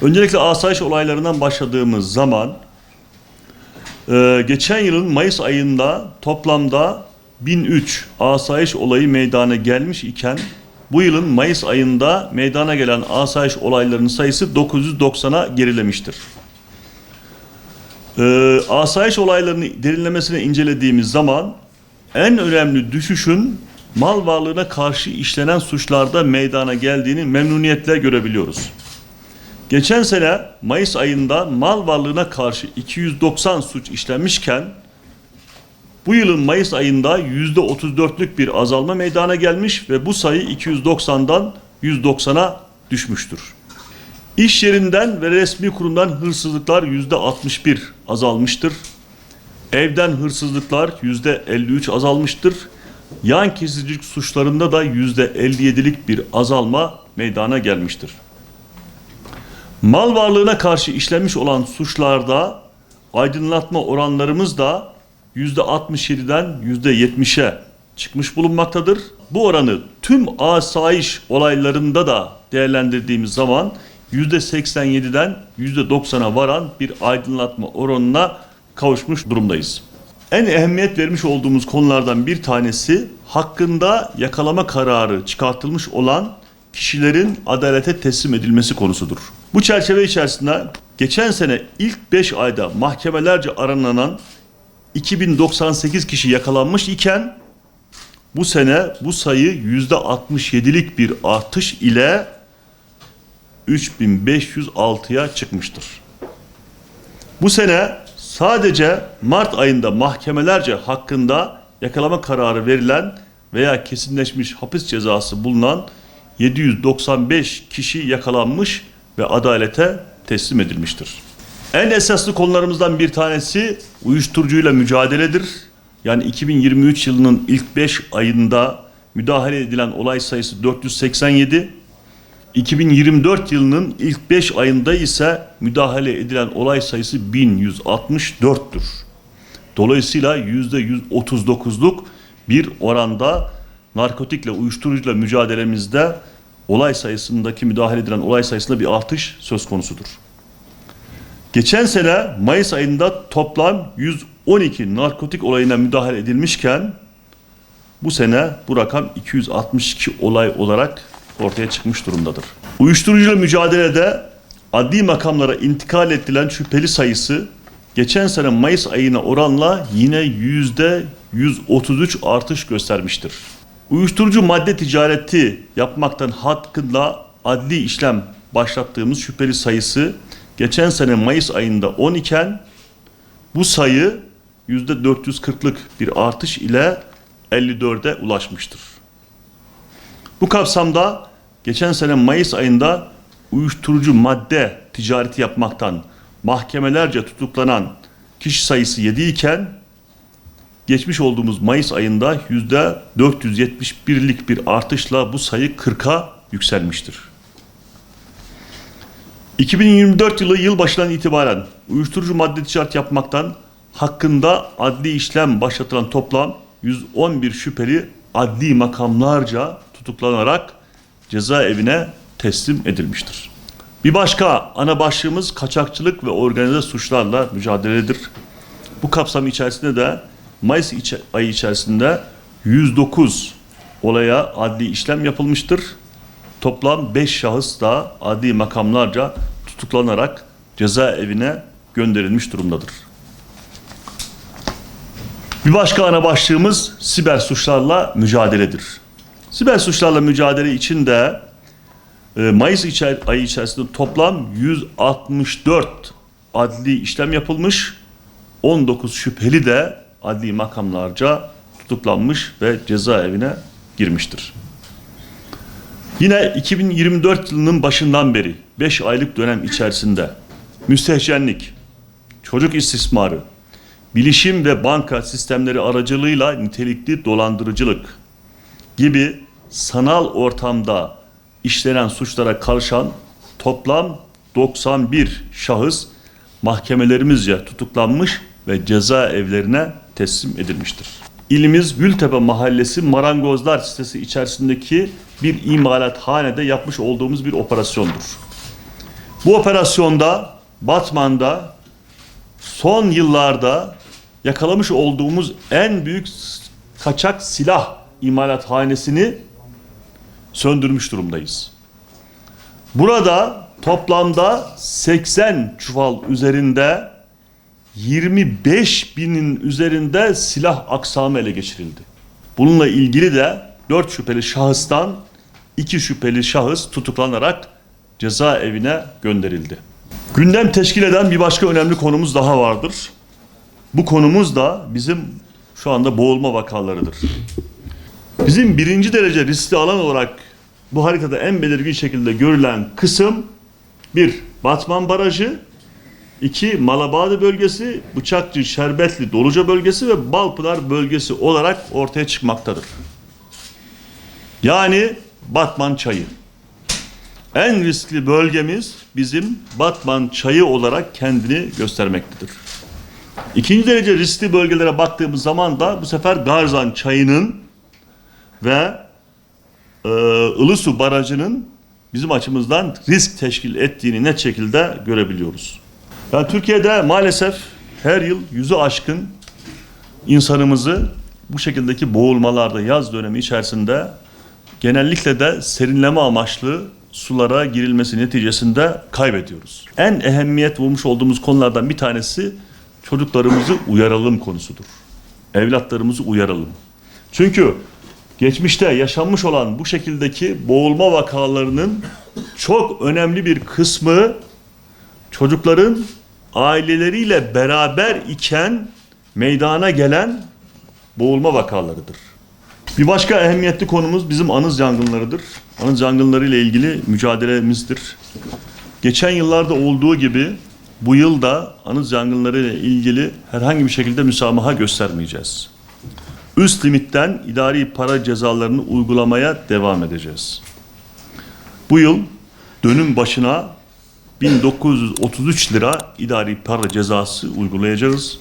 Öncelikle asayiş olaylarından başladığımız zaman geçen yılın Mayıs ayında toplamda 1003 asayiş olayı meydana gelmiş iken bu yılın Mayıs ayında meydana gelen asayiş olaylarının sayısı 990'a gerilemiştir. Asayiş olaylarının derinlemesine incelediğimiz zaman en önemli düşüşün mal varlığına karşı işlenen suçlarda meydana geldiğini memnuniyetle görebiliyoruz. Geçen sene Mayıs ayında mal varlığına karşı 290 suç işlenmişken bu yılın Mayıs ayında %34'lük bir azalma meydana gelmiş ve bu sayı 290'dan 190'a düşmüştür. İş yerinden ve resmi kurumdan hırsızlıklar %61 azalmıştır. Evden hırsızlıklar %53 azalmıştır. Yan kesicilik suçlarında da %57'lik bir azalma meydana gelmiştir. Mal varlığına karşı işlenmiş olan suçlarda aydınlatma oranlarımız da %67'den %70'e çıkmış bulunmaktadır. Bu oranı tüm asayiş olaylarında da değerlendirdiğimiz zaman %87'den %90'a varan bir aydınlatma oranına kavuşmuş durumdayız. En ehemmiyet vermiş olduğumuz konulardan bir tanesi hakkında yakalama kararı çıkartılmış olan kişilerin adalete teslim edilmesi konusudur. Bu çerçeve içerisinde geçen sene ilk 5 ayda mahkemelerce aranan 2098 kişi yakalanmış iken bu sene bu sayı %67'lik bir artış ile 3506'ya çıkmıştır. Bu sene sadece Mart ayında mahkemelerce hakkında yakalama kararı verilen veya kesinleşmiş hapis cezası bulunan 795 kişi yakalanmış ve adalete teslim edilmiştir. En esaslı konularımızdan bir tanesi uyuşturucuyla mücadeledir. Yani 2023 yılının ilk 5 ayında müdahale edilen olay sayısı 487, 2024 yılının ilk 5 ayında ise müdahale edilen olay sayısı 1164'tür. Dolayısıyla %139'luk bir oranda narkotikle, uyuşturucuyla mücadelemizde olay sayısındaki müdahale edilen olay sayısında bir artış söz konusudur. Geçen sene Mayıs ayında toplam 112 narkotik olayına müdahale edilmişken bu sene bu rakam 262 olay olarak ortaya çıkmış durumdadır. Uyuşturucuyla mücadelede adli makamlara intikal edilen şüpheli sayısı geçen sene Mayıs ayına oranla yine %133 artış göstermiştir. Uyuşturucu madde ticareti yapmaktan hakkında adli işlem başlattığımız şüpheli sayısı geçen sene Mayıs ayında 10 iken bu sayı %440'lık bir artış ile 54'e ulaşmıştır. Bu kapsamda geçen sene Mayıs ayında uyuşturucu madde ticareti yapmaktan mahkemelerce tutuklanan kişi sayısı 7 iken geçmiş olduğumuz Mayıs ayında %471'lik bir artışla bu sayı 40'a yükselmiştir. 2024 yılı yılbaşından itibaren uyuşturucu madde ticareti yapmaktan hakkında adli işlem başlatılan toplam 111 şüpheli adli makamlarca tutuklanarak cezaevine teslim edilmiştir. Bir başka ana başlığımız kaçakçılık ve organize suçlarla mücadeledir. Bu kapsam içerisinde de Mayıs ayı içerisinde 109 olaya adli işlem yapılmıştır. Toplam 5 şahıs da adli makamlarca tutuklanarak cezaevine gönderilmiş durumdadır. Bir başka ana başlığımız siber suçlarla mücadeledir. Siber suçlarla mücadele için de Mayıs ayı içerisinde toplam 164 adli işlem yapılmış, 19 şüpheli de adli makamlarca tutuklanmış ve cezaevine girmiştir. Yine 2024 yılının başından beri 5 aylık dönem içerisinde müstehcenlik, çocuk istismarı, bilişim ve banka sistemleri aracılığıyla nitelikli dolandırıcılık gibi sanal ortamda işlenen suçlara karışan toplam 91 şahıs mahkemelerimizce tutuklanmış ve cezaevlerine teslim edilmiştir. İlimiz Gültepe Mahallesi Marangozlar sitesi içerisindeki bir imalathanede yapmış olduğumuz bir operasyondur. Bu operasyonda Batman'da son yıllarda yakalamış olduğumuz en büyük kaçak silah imalathanesini söndürmüş durumdayız. Burada toplamda 80 çuval üzerinde 25 binin üzerinde silah aksamı ele geçirildi. Bununla ilgili de 4 şüpheli şahıstan 2 şüpheli şahıs tutuklanarak cezaevine gönderildi. Gündem teşkil eden bir başka önemli konumuz daha vardır. Bu konumuz da bizim şu anda boğulma vakalarıdır. Bizim birinci derece riskli alan olarak bu haritada en belirgin şekilde görülen kısım 1. Batman Barajı, 2. Malabadi bölgesi, Bıçakçı, Şerbetli, Doluca bölgesi ve Balpınar bölgesi olarak ortaya çıkmaktadır. Yani Batman Çayı. En riskli bölgemiz bizim Batman Çayı olarak kendini göstermektedir. İkinci derece riskli bölgelere baktığımız zaman da bu sefer Garzan Çayı'nın ve Ilısu Barajı'nın bizim açımızdan risk teşkil ettiğini net şekilde görebiliyoruz. Yani Türkiye'de maalesef her yıl 100'ü aşkın insanımızı bu şekildeki boğulmalarda yaz dönemi içerisinde genellikle de serinleme amaçlı sulara girilmesi neticesinde kaybediyoruz. En ehemmiyet bulmuş olduğumuz konulardan bir tanesi çocuklarımızı uyaralım konusudur. Evlatlarımızı uyaralım. Çünkü geçmişte yaşanmış olan bu şekildeki boğulma vakalarının çok önemli bir kısmı çocukların aileleriyle beraber iken meydana gelen boğulma vakalarıdır. Bir başka ehemmiyetli konumuz bizim anız yangınlarıdır. Anız yangınları ile ilgili mücadelemizdir. Geçen yıllarda olduğu gibi bu yıl da anız yangınları ile ilgili herhangi bir şekilde müsamaha göstermeyeceğiz. Üst limitten idari para cezalarını uygulamaya devam edeceğiz. Bu yıl dönüm başına 1933 lira idari para cezası uygulayacağız.